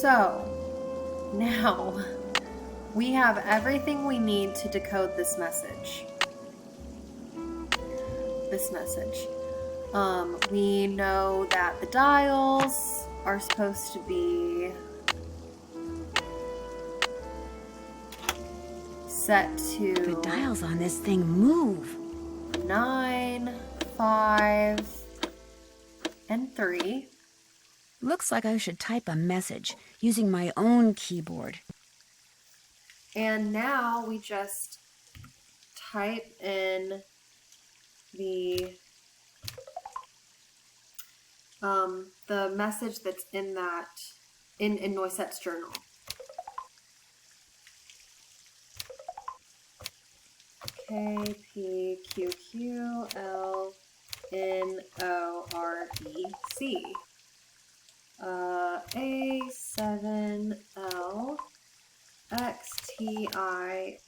So, now we have everything we need to decode this message. We know that the dials are supposed to be set to... The dials on this thing move. 9, 5, and 3. Looks like I should type a message using my own keyboard. And now we just type in the message that's in that in Noisette's journal. KPQQLNOREC. A7L XTI0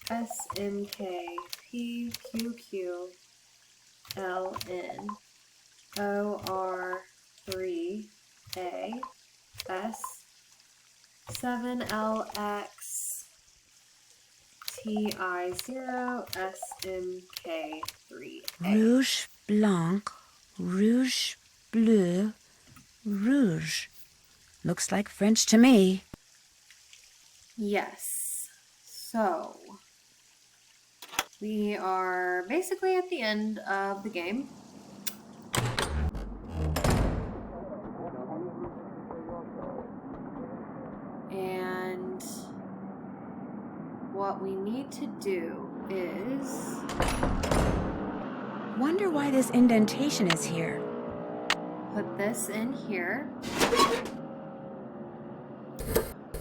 SMKPQQLN OR3A S 7LX TI0 SMK3A. Rouge, blanc, rouge, bleu, rouge. Looks like French to me. Yes. So, we are basically at the end of the game. And what we need to do is... Wonder why this indentation is here. Put this in here.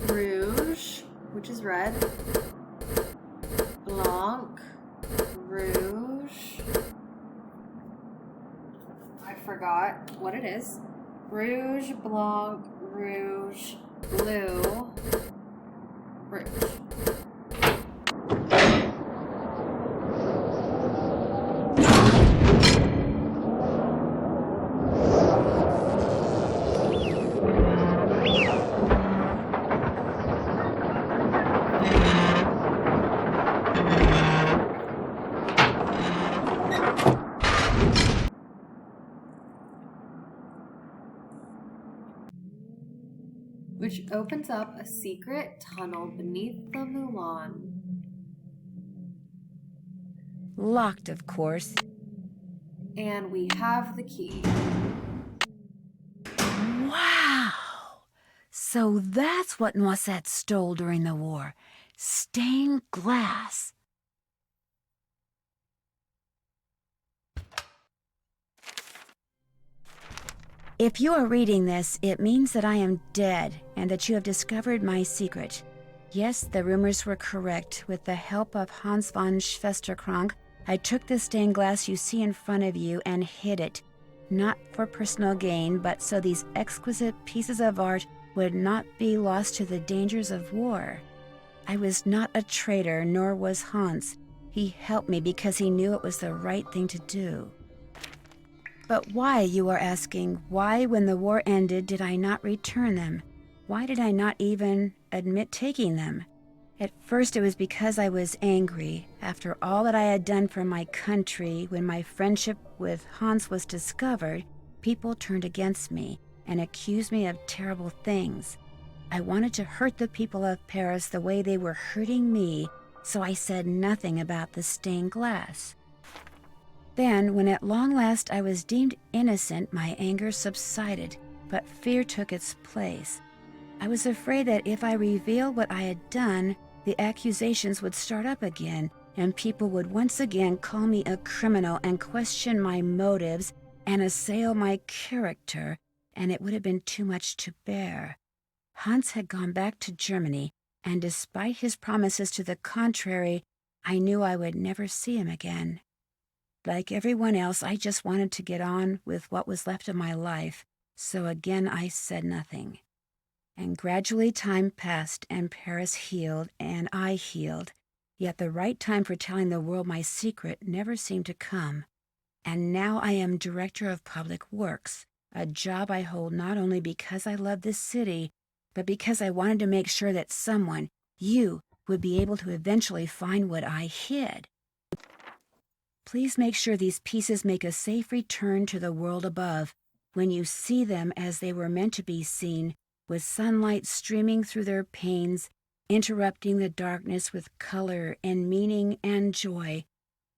Rouge, which is red. Blanc, rouge. I forgot what it is. Rouge, blanc, rouge, blue, rouge. Which opens up a secret tunnel beneath the Mulan. Locked, of course. And we have the key. Wow! So that's what Noisette stole during the war. Stained glass. If you are reading this, it means that I am dead and that you have discovered my secret. Yes, the rumors were correct. With the help of Hans von Schwesterkrank, I took the stained glass you see in front of you and hid it. Not for personal gain, but so these exquisite pieces of art would not be lost to the dangers of war. I was not a traitor, nor was Hans. He helped me because he knew it was the right thing to do. But why, you are asking, why when the war ended did I not return them? Why did I not even admit taking them? At first it was because I was angry. After all that I had done for my country, when my friendship with Hans was discovered, people turned against me and accused me of terrible things. I wanted to hurt the people of Paris the way they were hurting me, so I said nothing about the stained glass. Then, when at long last I was deemed innocent, my anger subsided, but fear took its place. I was afraid that if I revealed what I had done, the accusations would start up again, and people would once again call me a criminal and question my motives and assail my character, and it would have been too much to bear. Hans had gone back to Germany, and despite his promises to the contrary, I knew I would never see him again. Like everyone else, I just wanted to get on with what was left of my life, so again I said nothing. And gradually time passed, and Paris healed, and I healed. Yet the right time for telling the world my secret never seemed to come. And now I am Director of Public Works. A job I hold not only because I love this city, but because I wanted to make sure that someone, you, would be able to eventually find what I hid. Please make sure these pieces make a safe return to the world above when you see them as they were meant to be seen, with sunlight streaming through their panes, interrupting the darkness with color and meaning and joy.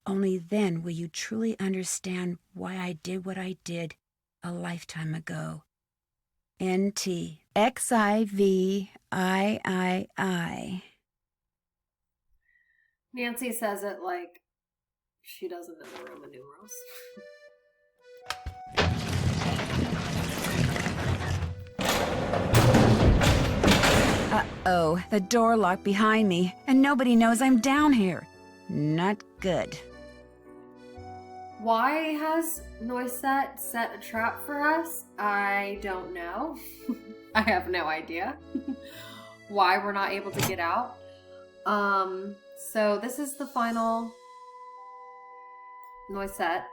Only then will you truly understand why I did what I did a lifetime ago. N.T. XIVIII. Nancy says it like she doesn't know the Roman numerals. Uh-oh, the door locked behind me, and nobody knows I'm down here. Not good. Why has Noisette set a trap for us? I don't know. I have no idea why we're not able to get out. So this is the final Noisette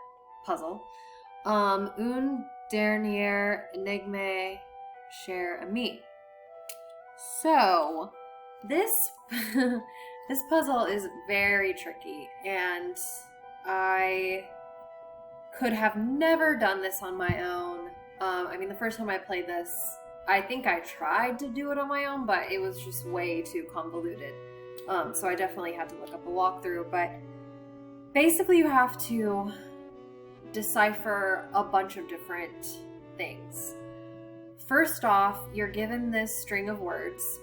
puzzle. Un dernier énigme cher ami. So this this puzzle is very tricky, and I could have never done this on my own. I mean, the first time I played this, I think I tried to do it on my own, but it was just way too convoluted. So I definitely had to look up a walkthrough, but basically you have to decipher a bunch of different things. First off, you're given this string of words.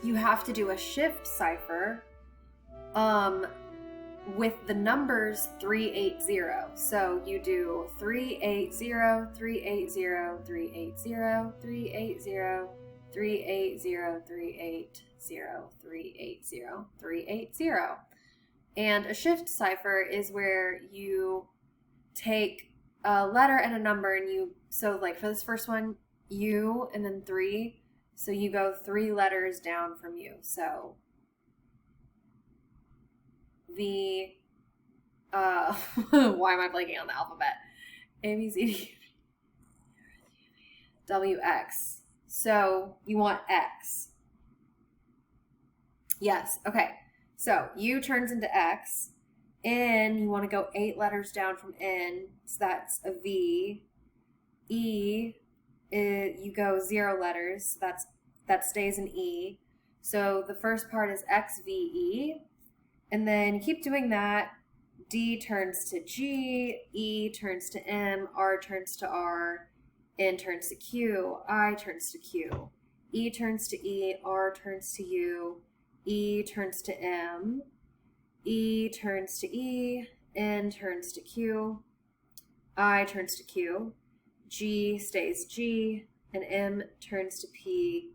You have to do a shift cipher with the numbers 380. So you do 380, 380, 380, 380, 380, 380, 380, 380. And a shift cipher is where you take a letter and a number, and so like for this first one, U and then 3. So you go 3 letters down from U. So V, why am I blanking on the alphabet? A, B, C, D, W, X. So you want X. Yes, okay. So U turns into X. N, you want to go 8 letters down from N. So that's a V. E, you go 0 letters. That stays an E. So the first part is XVE. And then you keep doing that. D turns to G, E turns to M, R turns to R, N turns to Q, I turns to Q, E turns to E, R turns to U, E turns to M, E turns to E, N turns to Q, I turns to Q, G stays G, and M turns to P,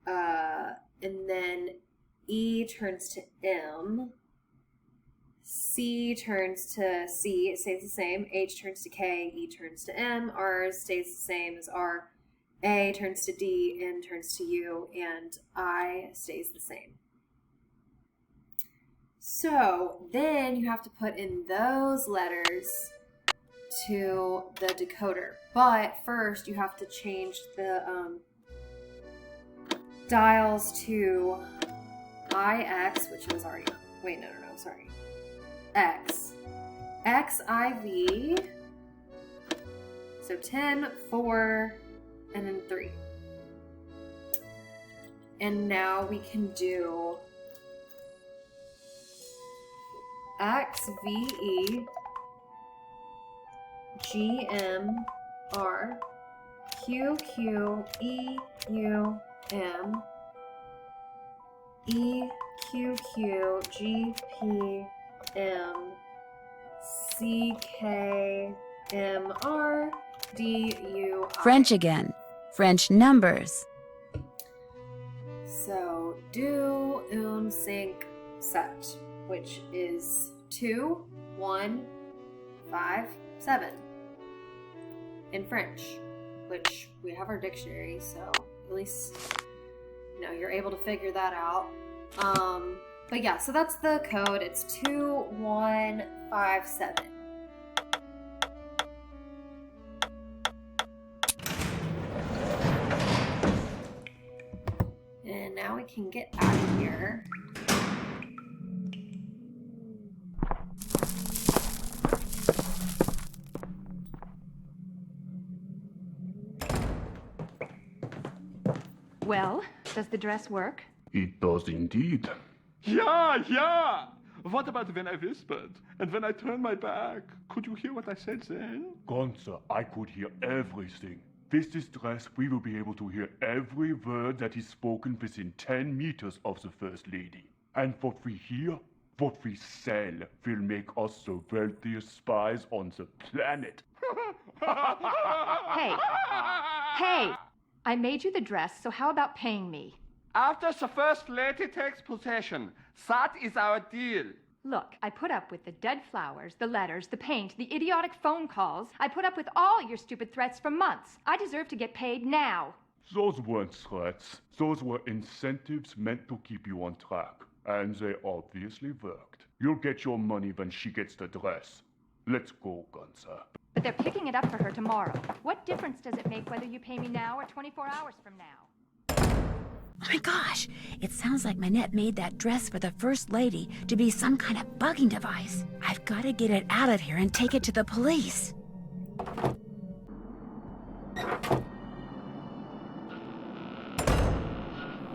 and then E turns to M, C turns to C, it stays the same, H turns to K, E turns to M, R stays the same as R, A turns to D, N turns to U, and I stays the same. So then you have to put in those letters to the decoder, but first you have to change the dials to IX, which was already on. Wait, no, sorry. X. XIV. So 10, 4, and then 3. And now we can do XVE, GMR, QQEUM, EQQGPM, CKMR, DUI. French again. French numbers. So, do, un, cinq, sept, which is 2, 1, 5, 7 in French, which we have our dictionary, so at least, you're able to figure that out. But yeah, so that's the code. It's 2157. can get out of here. Well, does the dress work? It does indeed. Yeah! What about when I whispered? And when I turned my back? Could you hear what I said then? Gunther, I could hear everything. With this dress, we will be able to hear every word that is spoken within 10 meters of the First Lady. And what we hear, what we sell, will make us the wealthiest spies on the planet. Hey! I made you the dress, so how about paying me? After the First Lady takes possession, that is our deal. Look, I put up with the dead flowers, the letters, the paint, the idiotic phone calls. I put up with all your stupid threats for months. I deserve to get paid now. Those weren't threats. Those were incentives meant to keep you on track. And they obviously worked. You'll get your money when she gets the dress. Let's go, Gunther. But they're picking it up for her tomorrow. What difference does it make whether you pay me now or 24 hours from now? Oh my gosh, it sounds like Minette made that dress for the First Lady to be some kind of bugging device. I've got to get it out of here and take it to the police.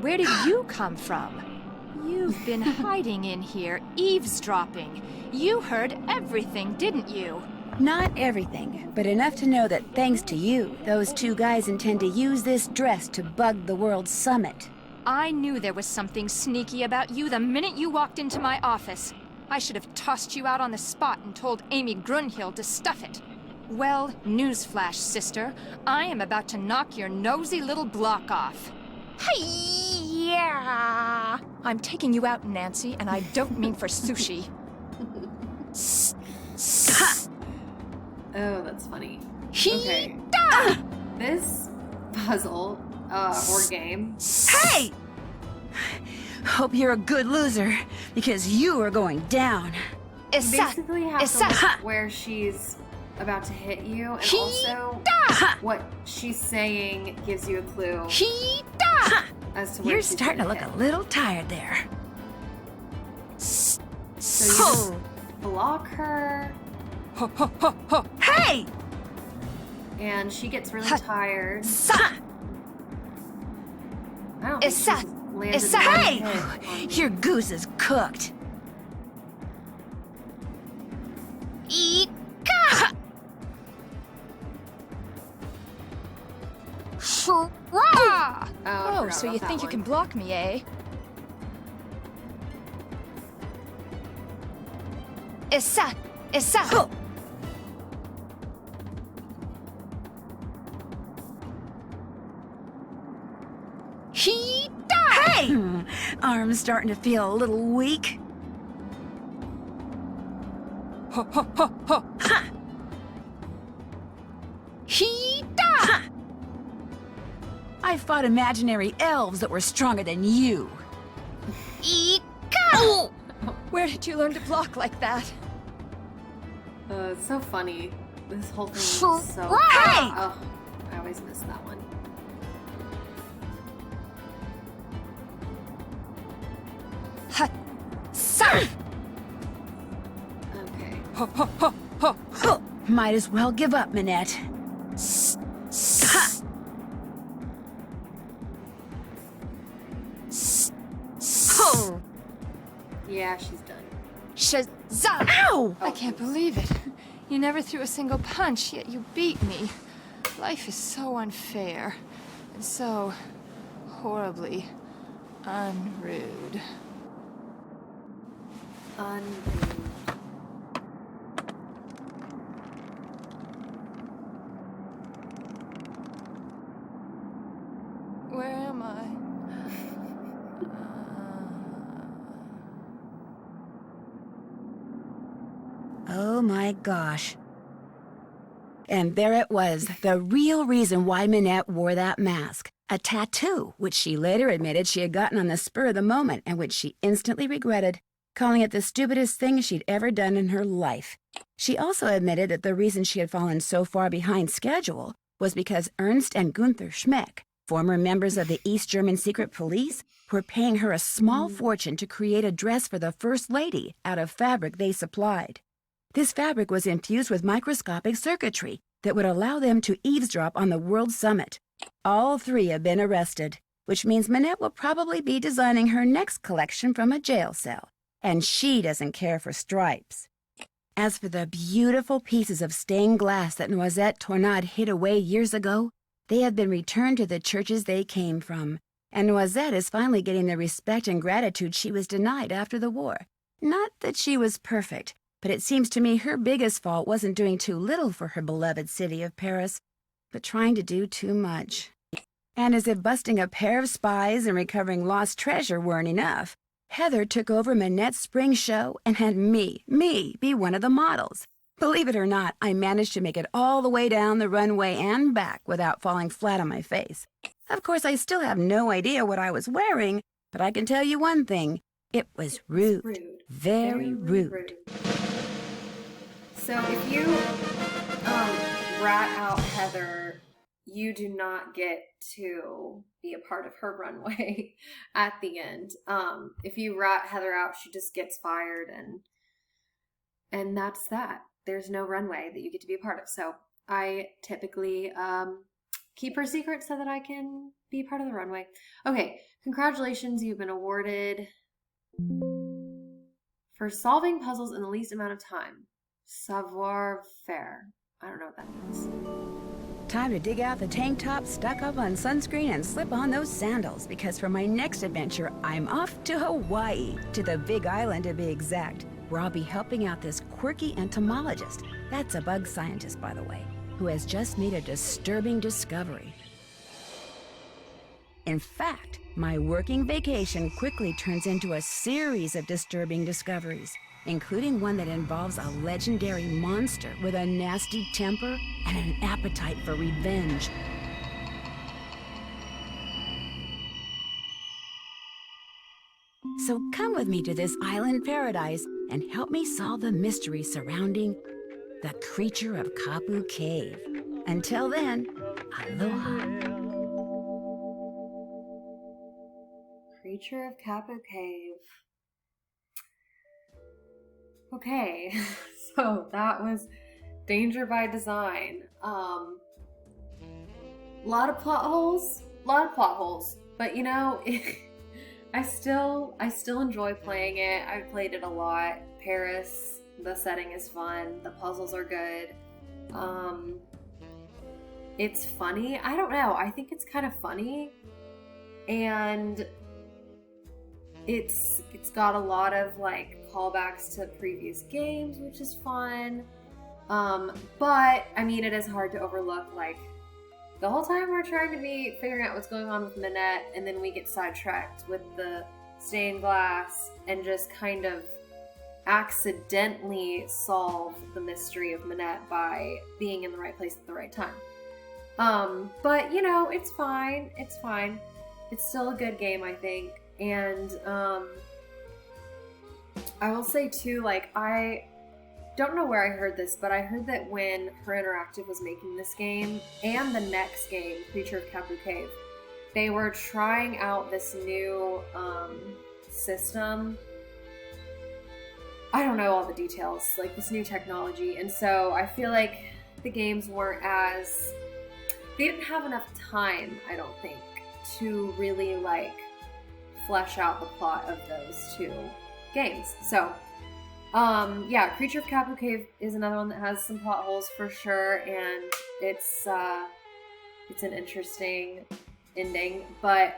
Where did you come from? You've been hiding in here, eavesdropping. You heard everything, didn't you? Not everything, but enough to know that thanks to you, those two guys intend to use this dress to bug the World Summit. I knew there was something sneaky about you the minute you walked into my office. I should have tossed you out on the spot and told Amy Grunhill to stuff it. Well, newsflash, sister. I am about to knock your nosy little block off. Hi-ya! I'm taking you out, Nancy, and I don't mean for sushi. Oh, that's funny. Okay. This puzzle, or game. Hey! Hope you're a good loser, because you are going down. Basically have to look where she's about to hit you, and also what she's saying gives you a clue as to where You're she's starting to gonna look hit. a little tired there. So you just block her, Hey! and she gets really tired. I don't think she's landed one Hey! hit on Your goose is cooked. I Oh, forgot so you about think that you can one. block me, eh? Issa! Hey! Arm's starting to feel a little weak. I fought imaginary elves that were stronger than you. Where did you learn to block like that? It's so funny. This whole thing is so. Hey! Oh, I always miss that one. Okay. Might as well give up, Minette. Yeah, she's done. Shazam! Ow! I can't believe it. You never threw a single punch, yet you beat me. Life is so unfair. And so horribly unrude. Unrude. Where am I? Oh my gosh. And there it was, the real reason why Minette wore that mask. A tattoo, which she later admitted she had gotten on the spur of the moment and which she instantly regretted, calling it the stupidest thing she'd ever done in her life. She also admitted that the reason she had fallen so far behind schedule was because Ernst and Gunther Schmeck Former members of the East German secret police were paying her a small fortune to create a dress for the First Lady out of fabric they supplied. This fabric was infused with microscopic circuitry that would allow them to eavesdrop on the World Summit. All three have been arrested, which means Minette will probably be designing her next collection from a jail cell, and she doesn't care for stripes. As for the beautiful pieces of stained glass that Noisette Tornade hid away years ago, they have been returned to the churches they came from, and Noisette is finally getting the respect and gratitude she was denied after the war. Not that she was perfect, but it seems to me her biggest fault wasn't doing too little for her beloved city of Paris, but trying to do too much. And as if busting a pair of spies and recovering lost treasure weren't enough, Heather took over Minette's spring show and had me, be one of the models. Believe it or not, I managed to make it all the way down the runway and back without falling flat on my face. Of course, I still have no idea what I was wearing, but I can tell you one thing. It was rude. Very rude. So if you rat out Heather, you do not get to be a part of her runway at the end. If you rat Heather out, she just gets fired, and that's that. There's no runway that you get to be a part of. So I typically keep her secret so that I can be part of the runway. Okay, congratulations. You've been awarded for solving puzzles in the least amount of time. Savoir-faire. I don't know what that means. Time to dig out the tank top, stock up on sunscreen, and slip on those sandals, because for my next adventure, I'm off to Hawaii, to the Big Island to be exact, where I'll be helping out this quirky entomologist, that's a bug scientist, by the way, who has just made a disturbing discovery. In fact, my working vacation quickly turns into a series of disturbing discoveries, including one that involves a legendary monster with a nasty temper and an appetite for revenge. So come with me to this island paradise and help me solve the mystery surrounding the creature of Kapu Cave. Until then, aloha. Creature of Kapu Cave. Okay, so that was Danger by Design. Lot of plot holes, but you know, I still enjoy playing it. I've played it a lot. Paris, the setting is fun. The puzzles are good. It's funny. I don't know. I think it's kind of funny, and it's got a lot of like callbacks to previous games, which is fun. But I mean, it is hard to overlook, like, the whole time we're trying to be figuring out what's going on with Minette, and then we get sidetracked with the stained glass and just kind of accidentally solve the mystery of Minette by being in the right place at the right time. But you know, it's fine. It's fine. It's still a good game, I think. And I will say too, like, I don't know where I heard this, but I heard that when Her Interactive was making this game and the next game, Creature of Kapu Cave, they were trying out this new system. I don't know all the details, like this new technology, and so I feel like the games weren't as... They didn't have enough time, I don't think, to really, like, flesh out the plot of those two games. So, yeah, Creature of Kapu Cave is another one that has some plot holes for sure, and it's an interesting ending. But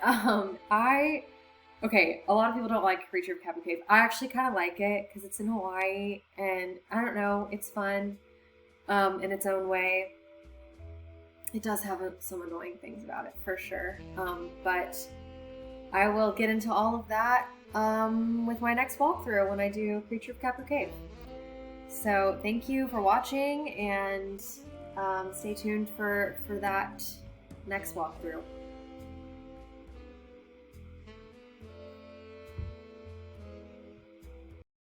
okay, a lot of people don't like Creature of Kapu Cave. I actually kind of like it because it's in Hawaii, and I don't know, it's fun in its own way. It does have some annoying things about it for sure, but I will get into all of that with my next walkthrough when I do Creature of Kapu Cave. So thank you for watching, and stay tuned for that next walkthrough.